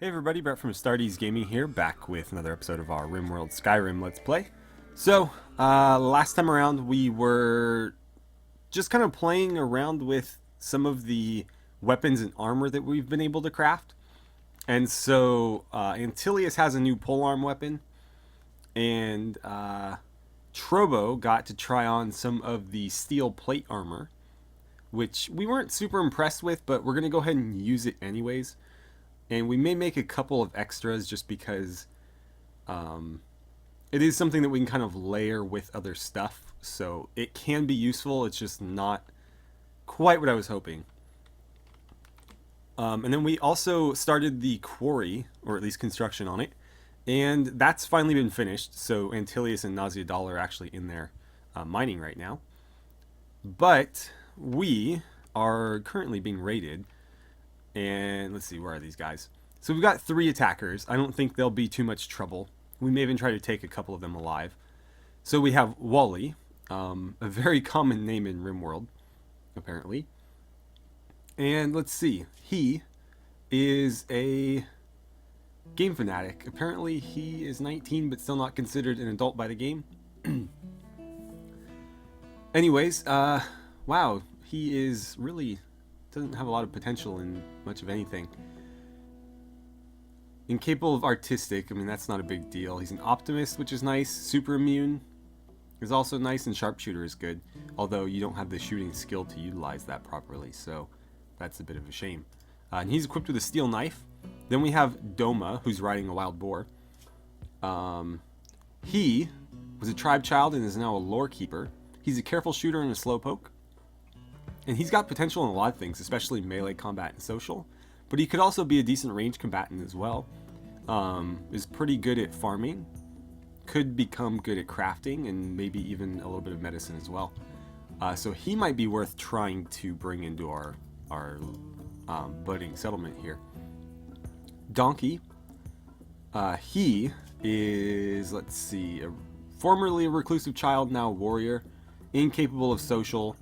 Hey everybody, Brett from AstartesGaming here, back with another episode of our RimWorld Skyrim Let's Play. So, last time around we were just kind of playing around with some of the weapons and armor that we've been able to craft. And so, Antilius has a new polearm weapon, and Trobo got to try on some of the steel plate armor, which we weren't super impressed with, but we're going to go ahead and use it anyways. And we may make a couple of extras just because it is something that we can kind of layer with other stuff. So it can be useful. It's just not quite what I was hoping. And then we also started the quarry, or at least construction on it. And that's finally been finished. So Antilius and Naziadal are actually in there mining right now. But we are currently being raided. And let's see, where are these guys? So we've got 3 attackers. I don't think they'll be too much trouble. We may even try to take a couple of them alive. So we have Wally, a very common name in RimWorld, apparently. And let's see, he is a game fanatic. Apparently he is 19 but still not considered an adult by the game. Anyways, wow, he is really... doesn't have a lot of potential in much of anything. Incapable of artistic, I mean, that's not a big deal. He's an optimist, which is nice. Super immune is also nice, and sharpshooter is good. Although you don't have the shooting skill to utilize that properly, so that's a bit of a shame. And he's equipped with a steel knife. Then we have Doma, who's riding a wild boar. He was a tribe child and is now a lore keeper. He's a careful shooter and a slowpoke. And he's got potential in a lot of things, especially melee combat and social. But he could also be a decent range combatant as well. Is pretty good at farming. Could become good at crafting and maybe even a little bit of medicine as well. So he might be worth trying to bring into our budding settlement here. Donkey. He is, let's see, formerly a reclusive child, now a warrior. Incapable of social.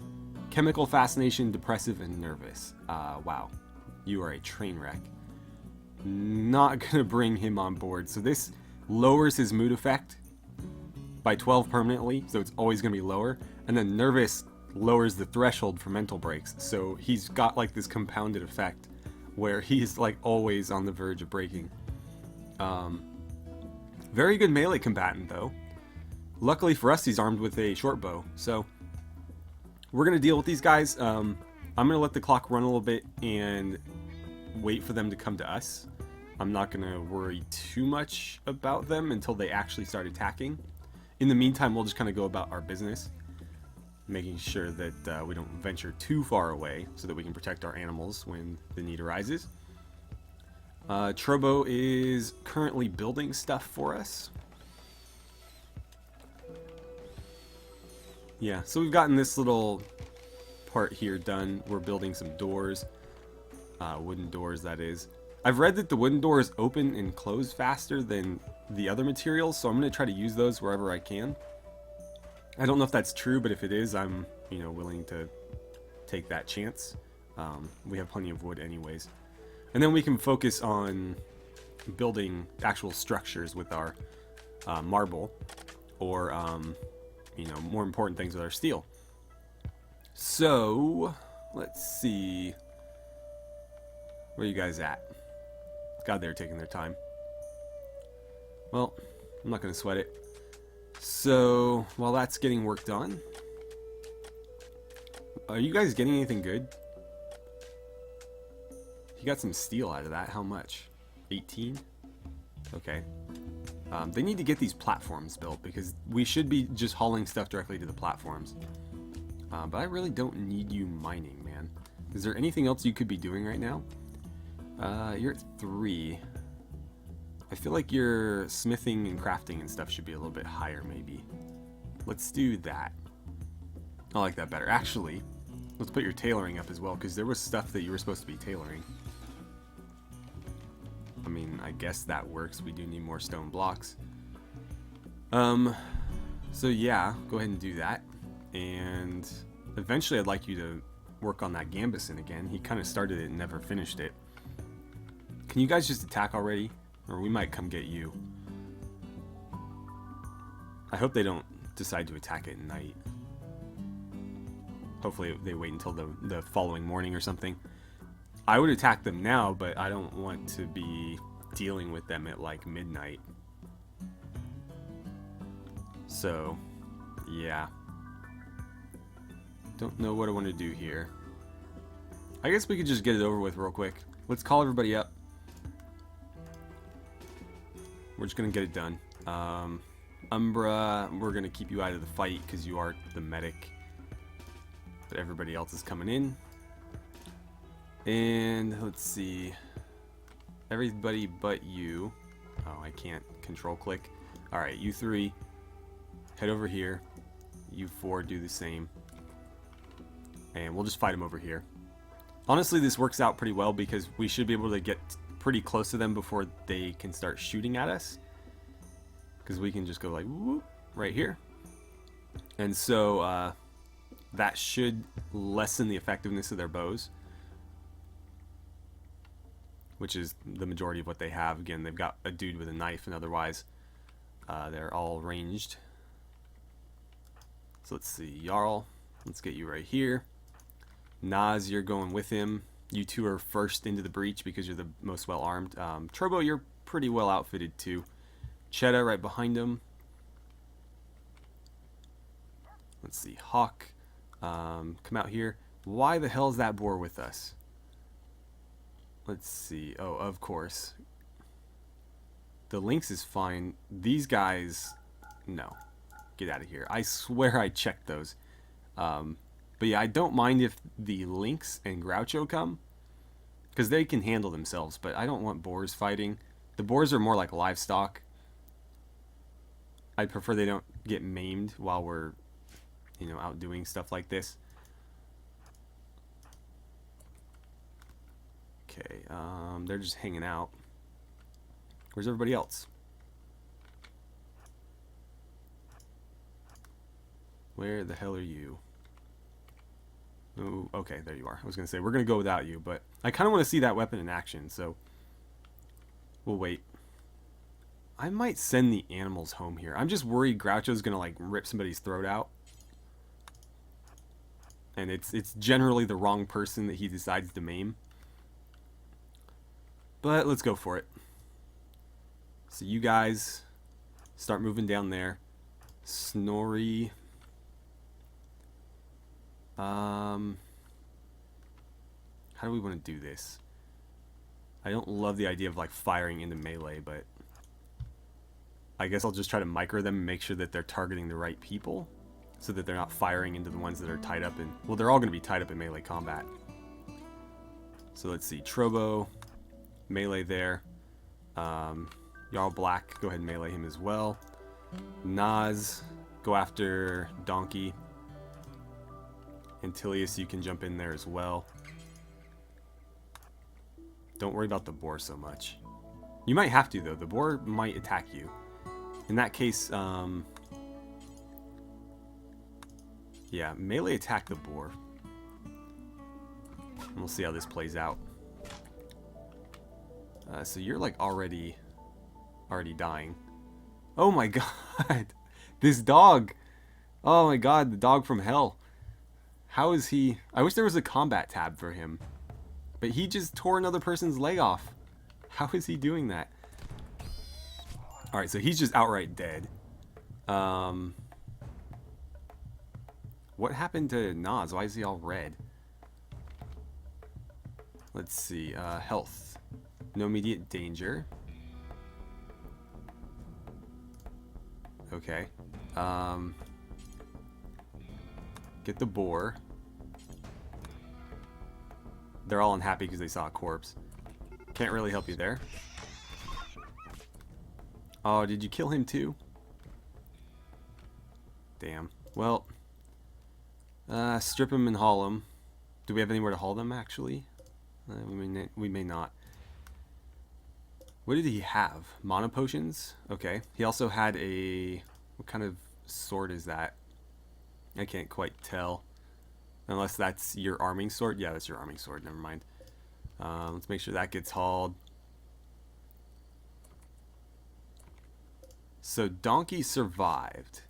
Chemical fascination, depressive, and nervous. Wow. You are a train wreck. Not gonna bring him on board. So this lowers his mood effect by 12 permanently, so it's always gonna be lower. And then nervous lowers the threshold for mental breaks. So he's got like this compounded effect where he's like always on the verge of breaking. Very good melee combatant though. Luckily for us, he's armed with a short bow. So we're going to deal with these guys. I'm going to let the clock run a little bit and wait for them to come to us. I'm not going to worry too much about them until they actually start attacking. In the meantime, we'll just kind of go about our business, making sure that we don't venture too far away so that we can protect our animals when the need arises. Trobo is currently building stuff for us. Yeah, so we've gotten this little part here done. We're building some doors. Wooden doors, that is. I've read that the wooden doors open and close faster than the other materials, so I'm going to try to use those wherever I can. I don't know if that's true, but if it is, I'm, willing to take that chance. We have plenty of wood anyways. And then we can focus on building actual structures with our marble, or more important things with our steel. So, let's see. Where are you guys at? God, they're taking their time. Well, I'm not going to sweat it. So, while that's getting worked on, are you guys getting anything good? You got some steel out of that. How much? 18? Okay. They need to get these platforms built because we should be just hauling stuff directly to the platforms. But I really don't need you mining, man. Is there anything else you could be doing right now? You're at 3. I feel like your smithing and crafting and stuff should be a little bit higher, maybe. Let's do that. I like that better. Actually, let's put your tailoring up as well, because there was stuff that you were supposed to be tailoring. I mean, I guess that works. We do need more stone blocks. So yeah, go ahead and do that. And eventually I'd like you to work on that Gambeson again. He kind of started it and never finished it. Can Can you guys just attack already? Or we might come get you. I hope they don't decide to attack at night. Hopefully they wait until the following morning or something. I would attack them now, but I don't want to be dealing with them at like midnight. So, yeah. Don't know what I want to do here. I guess we could just get it over with real quick. Let's call everybody up. We're just going to get it done. Umbra, we're going to keep you out of the fight because you are the medic. But everybody else is coming in. And let's see. Everybody but you. Oh, I can't control click. Alright, you three. Head over here. You four do the same. And we'll just fight them over here. Honestly, this works out pretty well because we should be able to get pretty close to them before they can start shooting at us. Because we can just go like, whoop, right here. And so, that should lessen the effectiveness of their bows. Which is the majority of what they have. Again, they've got a dude with a knife, and otherwise, they're all ranged. So let's see, Jarl, let's get you right here. Naz, you're going with him. You two are first into the breach because you're the most well armed. Turbo, you're pretty well outfitted too. Cheta right behind him. Let's see, Hawk, come out here. Why the hell is that boar with us? Let's see. Oh, of course. The Lynx is fine. These guys, no. Get out of here. I swear I checked those. But yeah, I don't mind if the Lynx and Groucho come. Because they can handle themselves. But I don't want boars fighting. The boars are more like livestock. I prefer they don't get maimed while we're, you know, out doing stuff like this. Okay, they're just hanging out. Where's everybody else? Where the hell are you? Oh, okay, there you are. I was going to say, we're going to go without you, but I kind of want to see that weapon in action, so we'll wait. I might send the animals home here. I'm just worried Groucho's going to, like, rip somebody's throat out. And it's generally the wrong person that he decides to maim. But let's go for it. So you guys start moving down there. Snorri. How do we want to do this? I don't love the idea of like firing into melee, but I guess I'll just try to micro them and make sure that they're targeting the right people so that they're not firing into the ones that are tied up in, well, they're all going to be tied up in melee combat. So let's see, Trobo, melee there. Jarl Black, go ahead and melee him as well. Naz, go after Donkey. Antilius, you can jump in there as well. Don't worry about the boar so much. You might have to, though. The boar might attack you. In that case, yeah, melee attack the boar. And we'll see how this plays out. So you're like already dying. Oh my god! This dog! Oh my god, the dog from hell. How is he... I wish there was a combat tab for him. But he just tore another person's leg off. How is he doing that? Alright, so he's just outright dead. What happened to Naz? Why is he all red? Let's see. Health. No immediate danger. Okay. Get the boar. They're all unhappy because they saw a corpse. Can't really help you there. Oh, did you kill him too? Damn. Well, strip him and haul him. Do we have anywhere to haul them, actually? We may not. What did he have? Mana potions? Okay. He also had a... What kind of sword is that? I can't quite tell. Unless that's your arming sword. Yeah, that's your arming sword. Never mind. Let's make sure that gets hauled. So Donkey survived.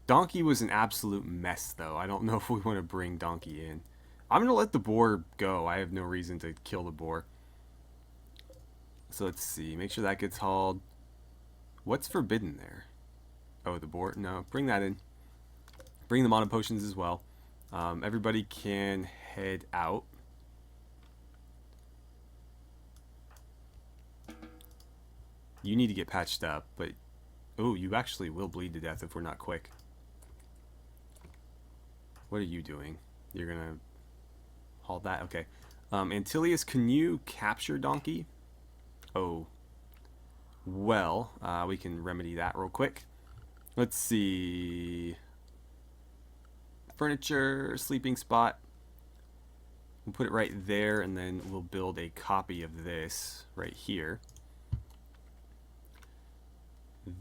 Donkey was an absolute mess, though. I don't know if we want to bring Donkey in. I'm going to let the boar go. I have no reason to kill the boar. So let's see. Make sure that gets hauled. What's forbidden there? Oh, the boar? No, bring that in. Bring the mono potions as well. Everybody can head out. You need to get patched up, but... Oh, you actually will bleed to death if we're not quick. What are you doing? You're gonna haul that? Okay. Antilius, can you capture Donkey? Oh. Well, we can remedy that real quick. Let's see. Furniture, sleeping spot. We'll put it right there, and then we'll build a copy of this right here.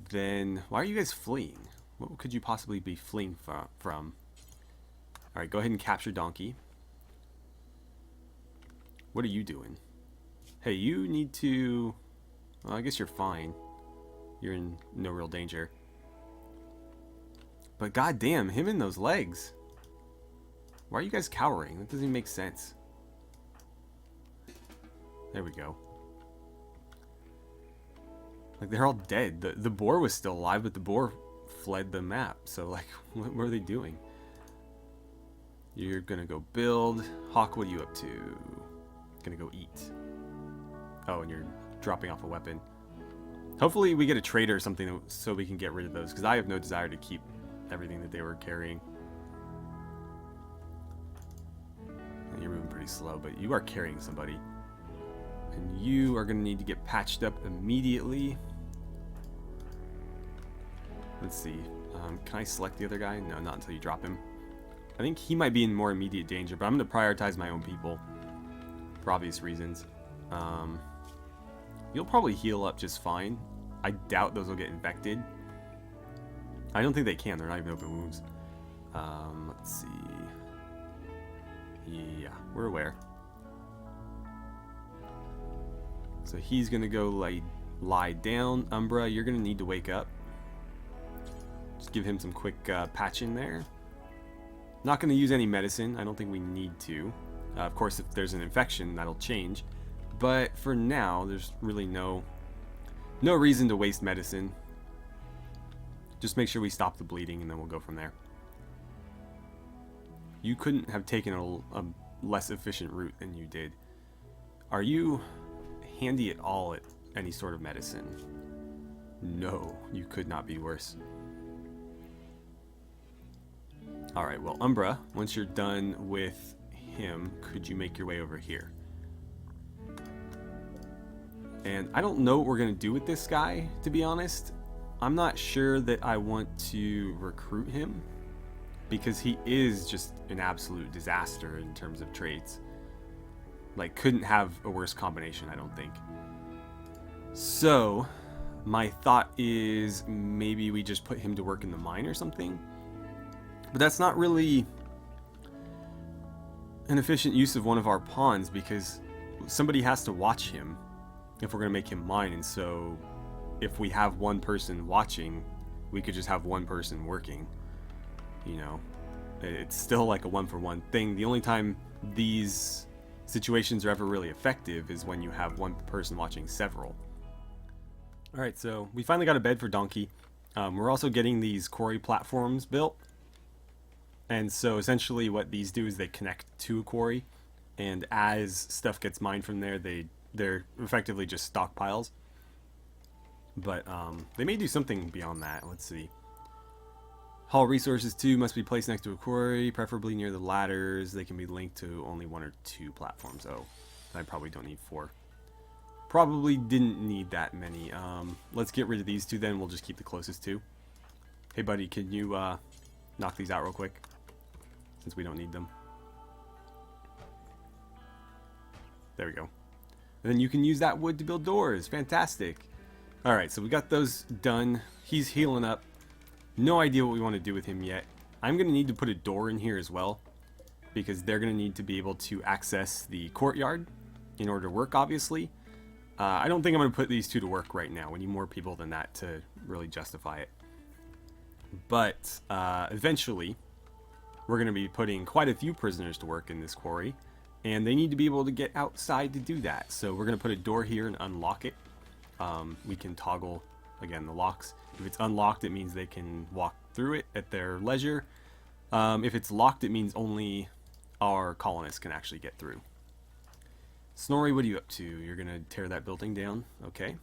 Then, why are you guys fleeing? What could you possibly be fleeing from? Alright, go ahead and capture Donkey. What are you doing? Hey, you need to... Well, I guess you're fine. You're in no real danger. But goddamn, him and those legs. Why are you guys cowering? That doesn't even make sense. There we go. Like, they're all dead. The boar was still alive, but the boar fled the map. So, like, what were they doing? You're gonna go build. Hawk, what are you up to? Gonna go eat. Oh, and you're dropping off a weapon. Hopefully we get a trader or something so we can get rid of those, because I have no desire to keep everything that they were carrying. And you're moving pretty slow, but you are carrying somebody. And you are going to need to get patched up immediately. Let's see. Can I select the other guy? No, not until you drop him. I think he might be in more immediate danger, but I'm going to prioritize my own people. For obvious reasons. You'll probably heal up just fine. I doubt those will get infected. I don't think they can. They're not even open wounds. Let's see. Yeah, we're aware. So he's going to go lie down. Umbra, you're going to need to wake up. Just give him some quick patch in there. Not going to use any medicine. I don't think we need to. Of course, if there's an infection, that'll change. But for now, there's really no reason to waste medicine. Just make sure we stop the bleeding, and then we'll go from there. You couldn't have taken a less efficient route than you did. Are you handy at all at any sort of medicine? No, you could not be worse. Alright, well, Umbra, once you're done with him, could you make your way over here? And I don't know what we're going to do with this guy, to be honest. I'm not sure that I want to recruit him, because he is just an absolute disaster in terms of traits. Like, couldn't have a worse combination, I don't think. So, my thought is maybe we just put him to work in the mine or something. But that's not really an efficient use of one of our pawns, because somebody has to watch him if we're going to make him mine. And so if we have one person watching, we could just have one person working. You know, it's still like a one-for-one thing. The only time these situations are ever really effective is when you have one person watching several. Alright, so we finally got a bed for Donkey. We're also getting these quarry platforms built. And so essentially what these do is they connect to a quarry, and as stuff gets mined from there, they're effectively just stockpiles. But they may do something beyond that. Let's see. Haul resources too must be placed next to a quarry, preferably near the ladders. They can be linked to only 1 or 2 platforms. Oh, I probably don't need 4. Probably didn't need that many. Let's get rid of these 2 then. We'll just keep the closest 2. Hey buddy, can you knock these out real quick? Since we don't need them. There we go. And then you can use that wood to build doors. Fantastic. Alright, so we got those done. He's healing up. No idea what we want to do with him yet. I'm going to need to put a door in here as well, because they're going to need to be able to access the courtyard in order to work, obviously. I don't think I'm going to put these two to work right now. We need more people than that to really justify it. But eventually, we're going to be putting quite a few prisoners to work in this quarry. And they need to be able to get outside to do that. So we're going to put a door here and unlock it. We can toggle, again, the locks. If it's unlocked, it means they can walk through it at their leisure. If it's locked, it means only our colonists can actually get through. Snorri, what are you up to? You're going to tear that building down? Okay.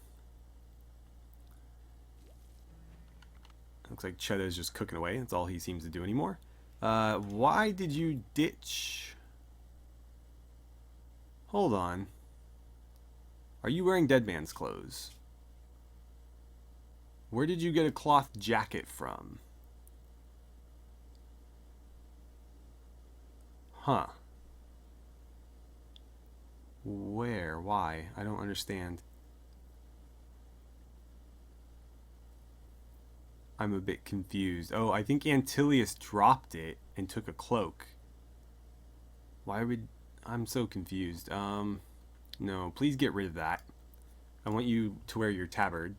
Looks like Chedda's just cooking away. That's all he seems to do anymore. Why did you ditch... Hold on. Are you wearing Dead Man's clothes? Where did you get a cloth jacket from? Huh. Where? Why? I don't understand. I'm a bit confused. Oh, I think Antilius dropped it and took a cloak. Why would... I'm so confused. No, please get rid of that. I want you to wear your tabard.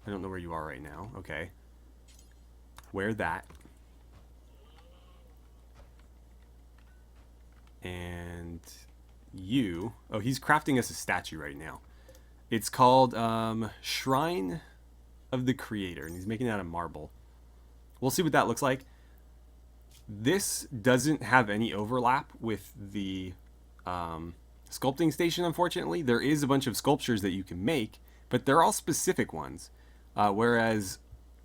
I don't know where you are right now. Okay. Wear that. And you... Oh, he's crafting us a statue right now. It's called Shrine of the Creator, and he's making it out of marble. We'll see what that looks like. This doesn't have any overlap with the sculpting station, unfortunately. There is a bunch of sculptures that you can make, but they're all specific ones. Whereas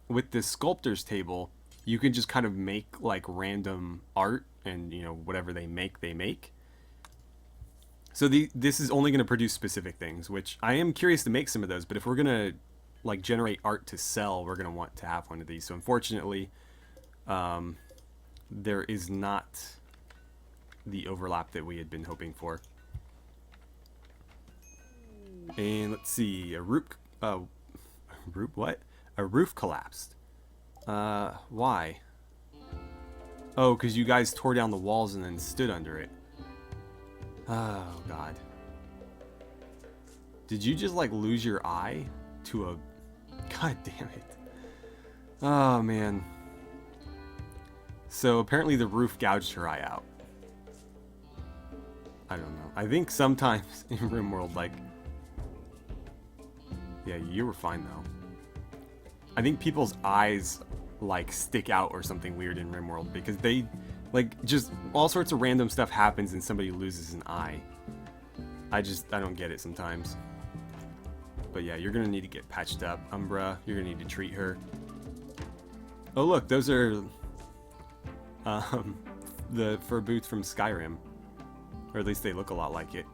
with the sculptor's table, you can just kind of make like random art, and you know, whatever they make, they make. So this is only going to produce specific things, which I am curious to make some of those, but if we're going to like generate art to sell, we're going to want to have one of these. So unfortunately, there is not the overlap that we had been hoping for. And let's see, a roof collapsed. Why? Oh, because you guys tore down the walls and then stood under it. Oh, God. Did you just, like, lose your eye to a... God damn it. Oh, man. So, apparently the roof gouged her eye out. I don't know. I think sometimes in RimWorld, like... Yeah, you were fine, though. I think people's eyes, like, stick out or something weird in RimWorld because they... Like, just all sorts of random stuff happens and somebody loses an eye. I don't get it sometimes. But yeah, you're going to need to get patched up. Umbra, you're going to need to treat her. Oh look, those are the fur boots from Skyrim. Or at least they look a lot like it.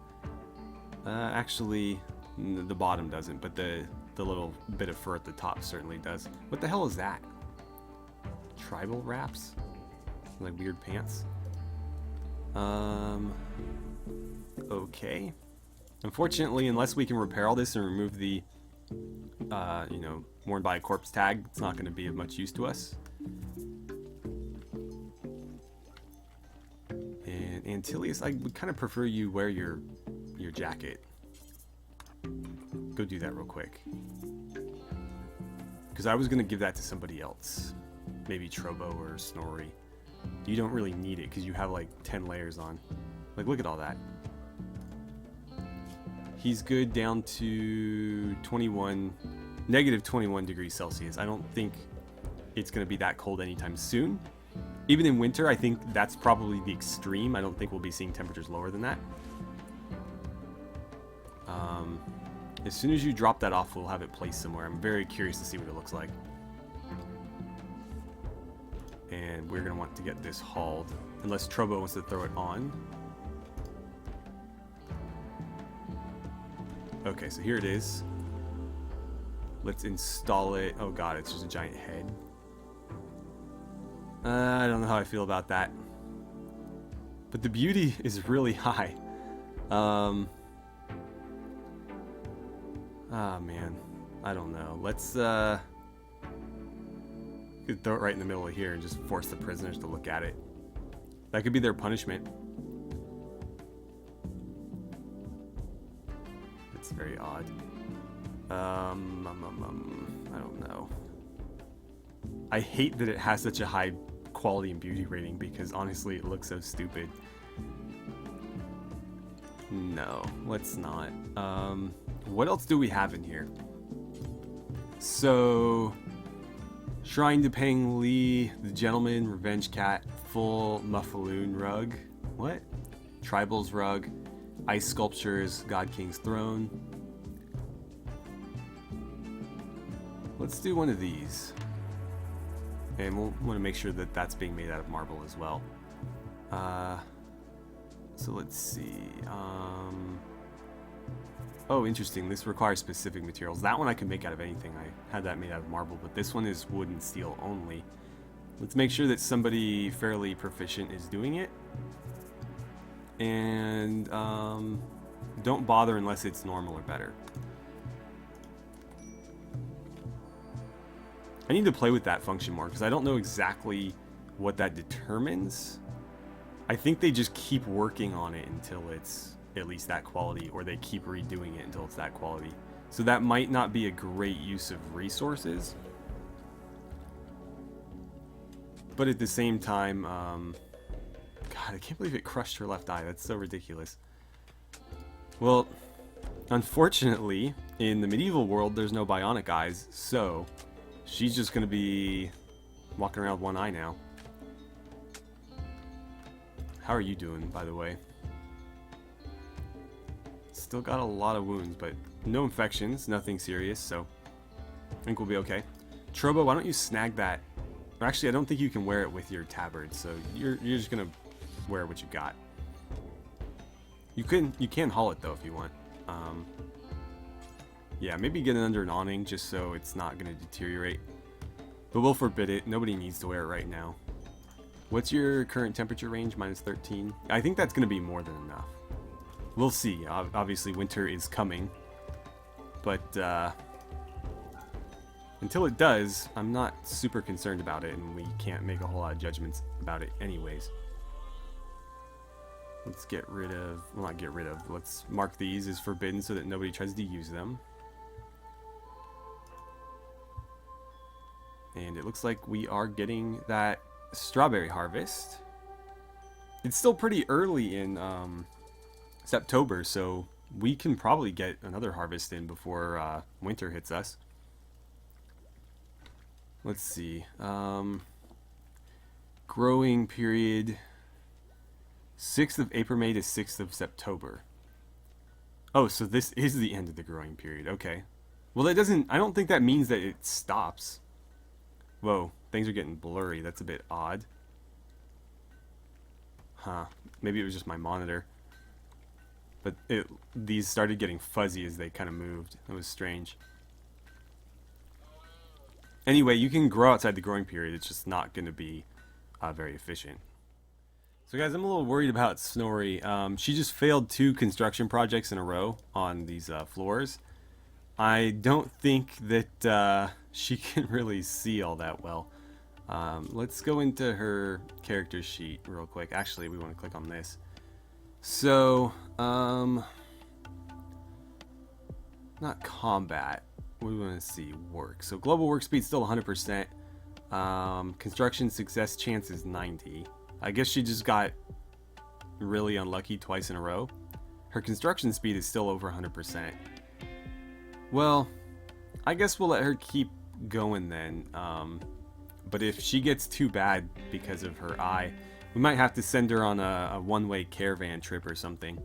Actually, the bottom doesn't, but the little bit of fur at the top certainly does. What the hell is that? Tribal wraps? Like weird pants. Okay. Unfortunately, unless we can repair all this and remove the, you know, worn by a corpse tag, it's not going to be of much use to us. And Antilius, I would kind of prefer you wear your jacket. Go do that real quick. Because I was going to give that to somebody else. Maybe Trobo or Snorri. You don't really need it because you have like 10 layers on. Like, look at all that. He's good down to negative 21 degrees Celsius. I don't think it's going to be that cold anytime soon. Even in winter, I think that's probably the extreme. I don't think we'll be seeing temperatures lower than that. As soon as you drop that off, we'll have it placed somewhere. I'm very curious to see what it looks like. And we're going to want to get this hauled. Unless Trobo wants to throw it on. Okay, so here it is. Let's install it. Oh god, it's just a giant head. I don't know how I feel about that. But the beauty is really high. Ah, man. I don't know. Let's, could throw it right in the middle of here and just force the prisoners to look at it. That could be their punishment. That's very odd. I don't know. I hate that it has such a high quality and beauty rating because honestly it looks so stupid. No, let's not. What else do we have in here? So, Shrine to Peng Li, the Gentleman, Revenge Cat, Full Muffaloon Rug. What? Tribals Rug, Ice Sculptures, God King's Throne. Let's do one of these. And we'll want to make sure that that's being made out of marble as well. So let's see. Oh, interesting. This requires specific materials. That one I can make out of anything. I had that made out of marble, but this one is wood and steel only. Let's make sure that somebody fairly proficient is doing it. And don't bother unless it's normal or better. I need to play with that function more because I don't know exactly what that determines. I think they just keep working on it until it's at least that quality, or they keep redoing it until it's that quality. So that might not be a great use of resources. But at the same time, God, I can't believe it crushed her left eye. That's so ridiculous. Well, unfortunately, in the medieval world, there's no bionic eyes, so she's just going to be walking around with one eye now. How are you doing, by the way? Still got a lot of wounds, but no infections, nothing serious, so I think we'll be okay. Trobo, why don't you snag that? Or actually, I don't think you can wear it with your tabard, so you're just gonna wear what you got. You can haul it though if you want. Yeah, maybe get it under an awning just so it's not gonna deteriorate. But we'll forbid it. Nobody needs to wear it right now. What's your current temperature range? -13. I think that's gonna be more than enough. We'll see. Obviously, winter is coming. But until it does, I'm not super concerned about it, and we can't make a whole lot of judgments about it anyways. Let's get rid of... Well, not get rid of. Let's mark these as forbidden so that nobody tries to use them. And it looks like we are getting that strawberry harvest. It's still pretty early in... September, so we can probably get another harvest in before winter hits us. Let's see. Growing period 6th of April, May to 6th of September. Oh, so this is the end of the growing period. Okay. Well, that doesn't... I don't think that means that it stops. Whoa, things are getting blurry. That's a bit odd. Huh. Maybe it was just my monitor. But these started getting fuzzy as they kind of moved. It was strange. Anyway, you can grow outside the growing period. It's just not going to be very efficient. So guys, I'm a little worried about Snorri. She just failed 2 construction projects in a row on these floors. I don't think that she can really see all that well. Let's go into her character sheet real quick. Actually, we want to click on this. So, not combat. We want to see work. So global work speed still 100%. Construction success chance is 90. I guess she just got really unlucky twice in a row. Her construction speed is still over 100%. Well, I guess we'll let her keep going then. But if she gets too bad because of her eye, we might have to send her on a one-way caravan trip or something.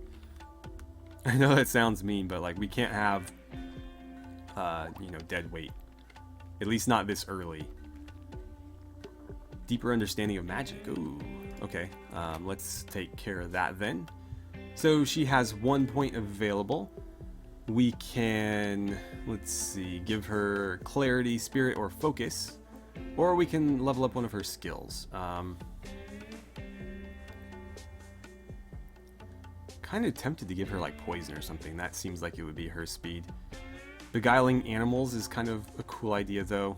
I know that sounds mean, but like we can't have, you know, dead weight. At least not this early. Deeper understanding of magic. Ooh, okay. Let's take care of that then. So she has 1 point available. We can, let's see, give her clarity, spirit, or focus. Or we can level up one of her skills. Kind of tempted to give her like poison or something. That seems like it would be her speed. Beguiling animals is kind of a cool idea though.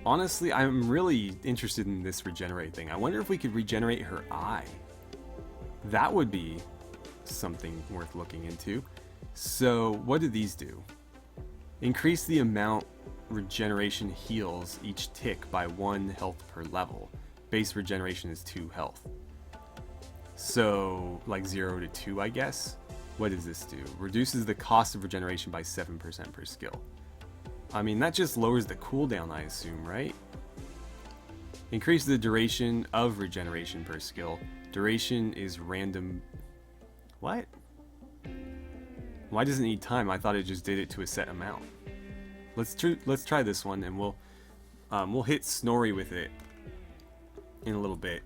Honestly, I'm really interested in this regenerate thing. I wonder if we could regenerate her eye. That would be something worth looking into. So what do these do? Increase the amount regeneration heals each tick by 1 health per level. Base regeneration is 2 health. So like 0 to 2, I guess. What does this do? Reduces the cost of regeneration by 7% per skill. I mean, that just lowers the cooldown, I assume, right? Increase the duration of regeneration per skill. Duration is random. What? Why does it need time? I thought it just did it to a set amount. Let's try this one, and we'll hit Snorri with it in a little bit.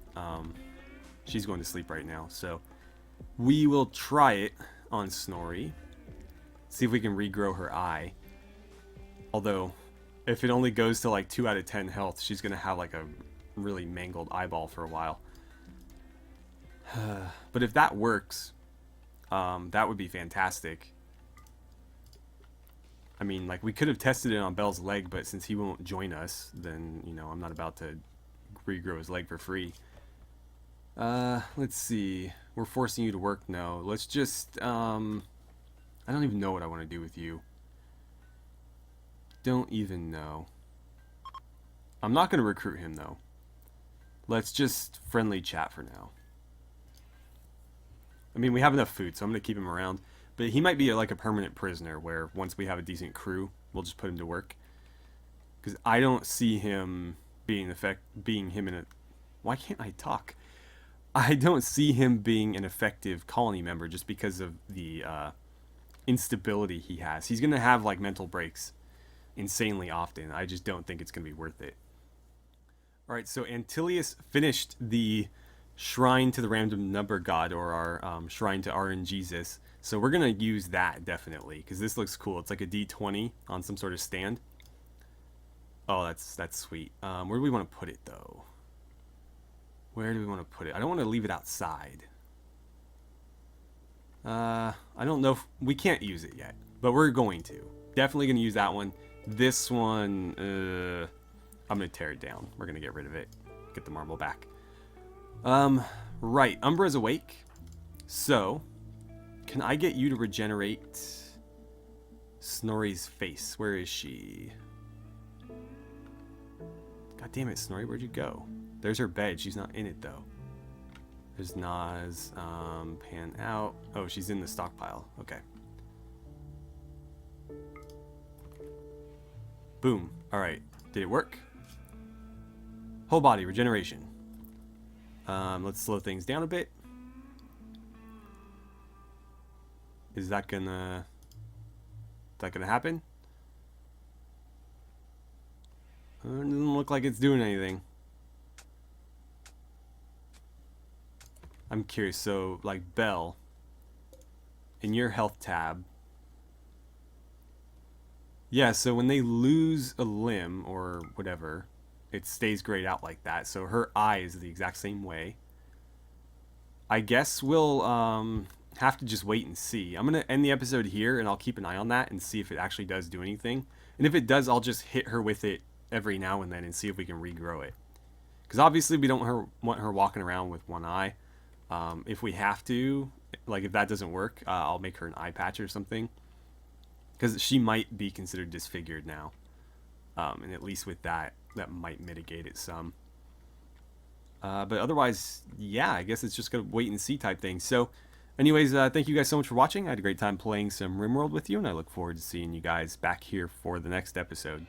She's going to sleep right now, so we will try it on Snorri. See if we can regrow her eye. Although, if it only goes to like 2 out of 10 health, she's gonna have like a really mangled eyeball for a while. But if that works, that would be fantastic. I mean, like, we could have tested it on Bell's leg, but since he won't join us, then, you know, I'm not about to regrow his leg for free. Let's see. We're forcing you to work? No. Let's just, I don't even know what I want to do with you. Don't even know. I'm not going to recruit him, though. Let's just friendly chat for now. I mean, we have enough food, so I'm going to keep him around. But he might be like a permanent prisoner, where once we have a decent crew, we'll just put him to work. Because I don't see him being him in a... Why can't I talk? I don't see him being an effective colony member just because of the instability he has. He's going to have like mental breaks insanely often. I just don't think it's going to be worth it. Alright, so Antilius finished the Shrine to the Random Number God, or our Shrine to RNGesus. So we're going to use that, definitely, because this looks cool. It's like a D20 on some sort of stand. Oh, that's sweet. Where do we want to put it, though? Where do we want to put it? I don't want to leave it outside. I don't know if... We can't use it yet, but we're going to. Definitely going to use that one. This one, I'm going to tear it down. We're going to get rid of it. Get the marble back. Right. Umbra's awake. So, can I get you to regenerate Snorri's face? Where is she? God damn it, Snorri, where'd you go? There's her bed. She's not in it, though. There's Nas. Pan out. Oh, she's in the stockpile. Okay. Boom. Alright. Did it work? Whole body regeneration. Let's slow things down a bit. Is that gonna happen? It doesn't look like it's doing anything. I'm curious. So, like, Bell, in your health tab, yeah, so when they lose a limb or whatever, it stays grayed out like that. So her eye is the exact same way. I guess we'll have to just wait and see. I'm going to end the episode here, and I'll keep an eye on that and see if it actually does do anything. And if it does, I'll just hit her with it every now and then and see if we can regrow it. Because obviously we don't want her walking around with one eye. If we have to, like if that doesn't work, I'll make her an eye patch or something. Because she might be considered disfigured now. And at least with that might mitigate it some. But otherwise, yeah, I guess it's just going to wait and see type thing. So, anyways, thank you guys so much for watching. I had a great time playing some RimWorld with you, and I look forward to seeing you guys back here for the next episode.